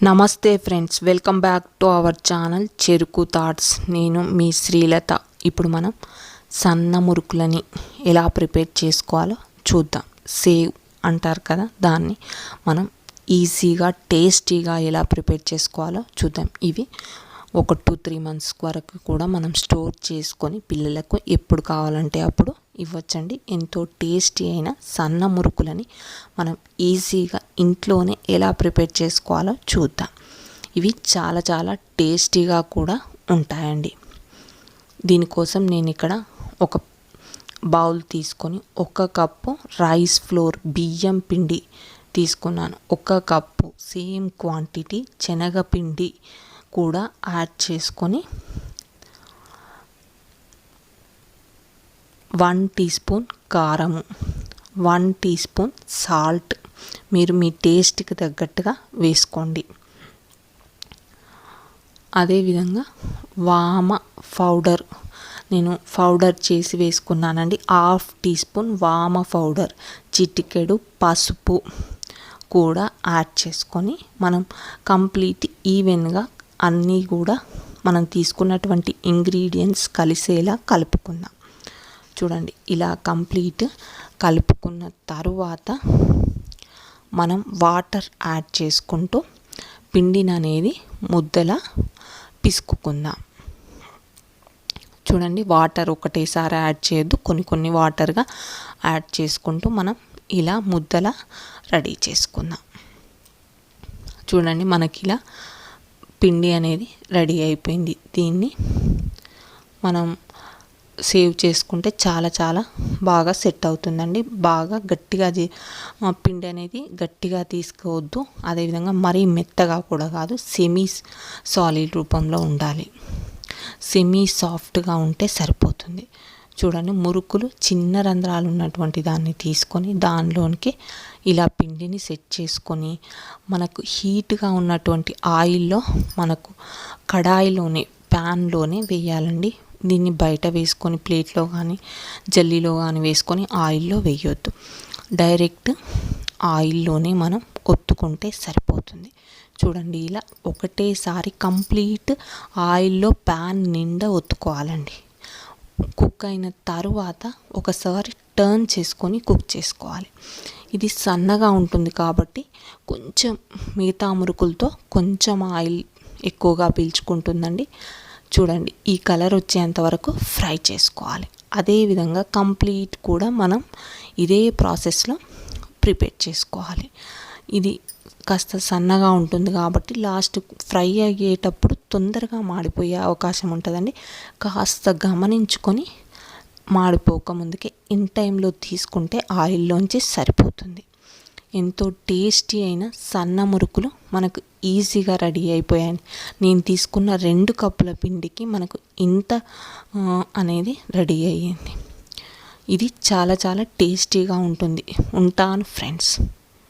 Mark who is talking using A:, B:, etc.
A: నమస్తే friends, welcome back to our channel చెరుకు thoughts. నేను మీ శ్రీలత. ఇప్పుడు మనం సన్న మురుకులని ఎలా ప్రిపేర్ చేసుకోవాలో చూద్దాం. సేవ్ అంటారు కదా, దాన్ని మనం ఈజీగా టేస్టీగా ఎలా ప్రిపేర్ చేసుకోవాలో చూద్దాం. ఇవి ఒక 2-3 months వరకు కూడా మనం స్టోర్ చేసుకొని పిల్లలకు ఎప్పుడు కావాలంటే అప్పుడు ఇవ్వచ్చండి. ఎంతో టేస్టీ అయిన సన్న మురుకులని మనం ఈజీగా ఇంట్లోనే ఎలా ప్రిపేర్ చేసుకోవాలో చూద్దాం. ఇవి చాలా చాలా టేస్టీగా కూడా ఉంటాయండి. దీనికోసం నేను ఇక్కడ ఒక బౌల్ తీసుకొని 1 కప్పు రైస్ ఫ్లోర్ బియ్యం పిండి తీసుకున్నాను. 1 కప్పు సేమ్ క్వాంటిటీ శనగపిండి కూడా యాడ్ చేసుకొని 1 టీ స్పూన్ కారము, 1 టీ స్పూన్ సాల్ట్ మీరు మీ టేస్ట్కి తగ్గట్టుగా వేసుకోండి. అదేవిధంగా వామ పౌడర్ నేను పౌడర్ చేసి వేసుకున్నానండి. 1/2 టీ స్పూన్ వామ పౌడర్, చిటికెడు పసుపు కూడా యాడ్ చేసుకొని మనం కంప్లీట్ ఈవెన్గా అన్నీ కూడా మనం తీసుకున్నటువంటి ఇంగ్రీడియంట్స్ కలిసేలా కలుపుకుందాం. చూడండి, ఇలా కంప్లీట్ కలుపుకున్న తరువాత మనం వాటర్ యాడ్ చేసుకుంటూ పిండిని అనేది ముద్దలా పిసుకుకుందాం. చూడండి, వాటర్ ఒకటేసారి యాడ్ చేయొద్దు, కొన్ని వాటర్గా యాడ్ చేసుకుంటూ మనం ఇలా ముద్దలా రెడీ చేసుకుందాం. చూడండి, మనకి ఇలా పిండి అనేది రెడీ అయిపోయింది. దీన్ని మనం సేవ్ చేసుకుంటే చాలా చాలా బాగా సెట్ అవుతుందండి. బాగా గట్టిగా పిండి అనేది గట్టిగా తీసుకోవద్దు, అదేవిధంగా మరీ మెత్తగా కూడా కాదు, సెమీ సాలిడ్ రూపంలో ఉండాలి. సెమీ సాఫ్ట్గా ఉంటే సరిపోతుంది. చూడండి, మురుకులు చిన్న రంధ్రాలు ఉన్నటువంటి దాన్ని తీసుకొని దానిలోనికి ఇలా పిండిని సెట్ చేసుకొని మనకు హీట్గా ఉన్నటువంటి ఆయిల్లో మనకు కడాయిలోనే ప్యాన్లోనే వేయాలండి. దీన్ని బయట వేసుకొని ప్లేట్లో కానీ జల్లీలో కానీ వేసుకొని ఆయిల్లో వేయొద్దు. డైరెక్ట్ ఆయిల్లోనే మనం ఒత్తుకుంటే సరిపోతుంది. చూడండి, ఇలా ఒకటేసారి కంప్లీట్ ఆయిల్లో ప్యాన్ నిండా ఒత్తుకోవాలండి. కుక్ అయిన తరువాత ఒకసారి టర్న్ చేసుకొని కుక్ చేసుకోవాలి. ఇది సన్నగా ఉంటుంది కాబట్టి కొంచెం మిగతా మురుకులతో కొంచెం ఆయిల్ ఎక్కువగా పీల్చుకుంటుందండి. చూడండి, ఈ కలర్ వచ్చేంత వరకు ఫ్రై చేసుకోవాలి. అదేవిధంగా కంప్లీట్ కూడా మనం ఇదే ప్రాసెస్లో ప్రిపేర్ చేసుకోవాలి. ఇది కాస్త సన్నగా ఉంటుంది కాబట్టి లాస్ట్ ఫ్రై అయ్యేటప్పుడు తొందరగా మాడిపోయే అవకాశం ఉంటుందండి. కాస్త గమనించుకొని మాడిపోక ముందుకే ఇన్ టైంలో తీసుకుంటే ఆయిల్లోంచి సరిపోతుంది. ఎంతో టేస్టీ అయిన సన్న మురుకులు మనకు ఈజీగా రెడీ అయిపోయాయి. నేను తీసుకున్న 2 కప్పుల పిండికి మనకు ఇంత అనేది రెడీ అయ్యింది. ఇది చాలా చాలా టేస్టీగా ఉంటుంది. ఉంటాను ఫ్రెండ్స్.